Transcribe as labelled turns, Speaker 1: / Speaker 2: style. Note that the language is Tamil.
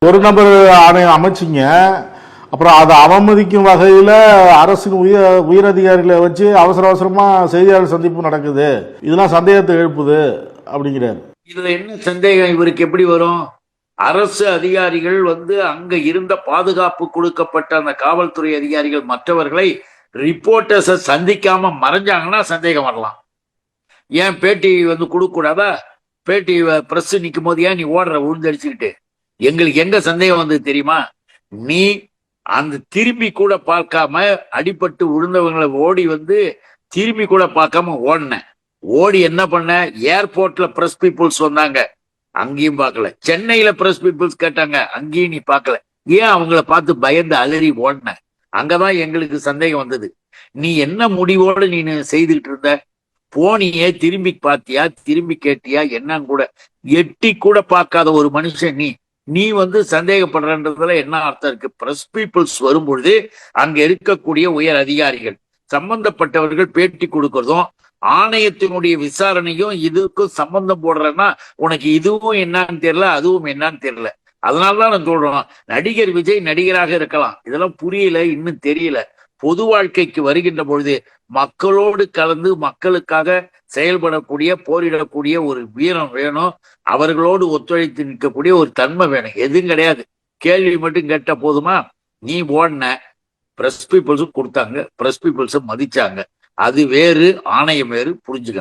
Speaker 1: ஒரு நபர் ஆணையம் அமைச்சிங்க, அப்புறம் அதை அவமதிக்கும் வகையில் அரசின் உயரதிகாரிகளை வச்சு அவசர அவசரமாக செய்தியாளர் சந்திப்பு நடக்குது, இதெல்லாம் சந்தேகத்தை எழுப்புது அப்படிங்கிறார்.
Speaker 2: இதுல என்ன சந்தேகம் இவருக்கு எப்படி வரும்? அரசு அதிகாரிகள் அங்க இருந்த பாதுகாப்பு கொடுக்கப்பட்ட அந்த காவல்துறை அதிகாரிகள் மற்றவர்களை ரிப்போர்ட்டர்ஸை சந்திக்காம மறைஞ்சாங்கன்னா சந்தேகம் வரலாம். ஏன் பேட்டி கொடுக்க கூடாதா? பேட்டி பிரஸ் நிற்கும் போது ஏன் நீ ஓடுற உழுந்தடிச்சுக்கிட்டு? எங்களுக்கு எங்க சந்தேகம் வந்தது தெரியுமா? நீ அந்த திரும்பி கூட பார்க்காம அடிபட்டு விழுந்தவங்களை ஓடி திரும்பி கூட பார்க்காம ஓடின. ஓடி என்ன பண்ண? ஏர்போர்ட்ல பிரஸ் பீப்புள்ஸ் வந்தாங்க, அங்கேயும் பார்க்கல. சென்னையில பிரஸ் பீப்புள்ஸ் கேட்டாங்க, அங்கேயும் நீ பார்க்கல. ஏன் அவங்கள பார்த்து பயந்து அலறி ஓடின? அங்கதான் எங்களுக்கு சந்தேகம் வந்தது. நீ என்ன முடிவோடு நீ செய்துகிட்டு இருந்த? போனியே, திரும்பி பார்த்தியா, திரும்பி கேட்டியா, என்னன்னு கூட எட்டி கூட பார்க்காத ஒரு மனுஷன் நீ நீ சந்தேகப்படுறன்றதுல என்ன அர்த்தம் இருக்கு? பிரஸ் பீப்புள்ஸ் வரும்பொழுது அங்க இருக்கக்கூடிய உயர் அதிகாரிகள் சம்பந்தப்பட்டவர்கள் பேட்டி கொடுக்கறதும் ஆணையத்தினுடைய விசாரணையும் இதுக்கும் சம்பந்தம் போடுறேன்னா உனக்கு இதுவும் என்னன்னு தெரியல, அதுவும் என்னன்னு தெரியல. அதனாலதான் நான் சொல்றோம், நடிகர் விஜய் நடிகராக இருக்கலாம், இதெல்லாம் புரியல, இன்னும் தெரியல. பொது வாழ்க்கைக்கு வருகின்ற பொழுது மக்களோடு கலந்து மக்களுக்காக செயல்படக்கூடிய, போரிடக்கூடிய ஒரு வீரம் வேணும். அவர்களோடு ஒத்துழைத்து நிற்கக்கூடிய ஒரு தன்மை வேணும். எதுவும் கிடையாது. கேள்வி மட்டும் கேட்ட போதுமா? நீ ஓடின, பிரஸ் பீப்புள்ஸும் கொடுத்தாங்க, பிரஸ் பீப்புள்ஸும் மதிச்சாங்க. அது வேறு, ஆணையம் வேறு, புரிஞ்சுக்கணும்.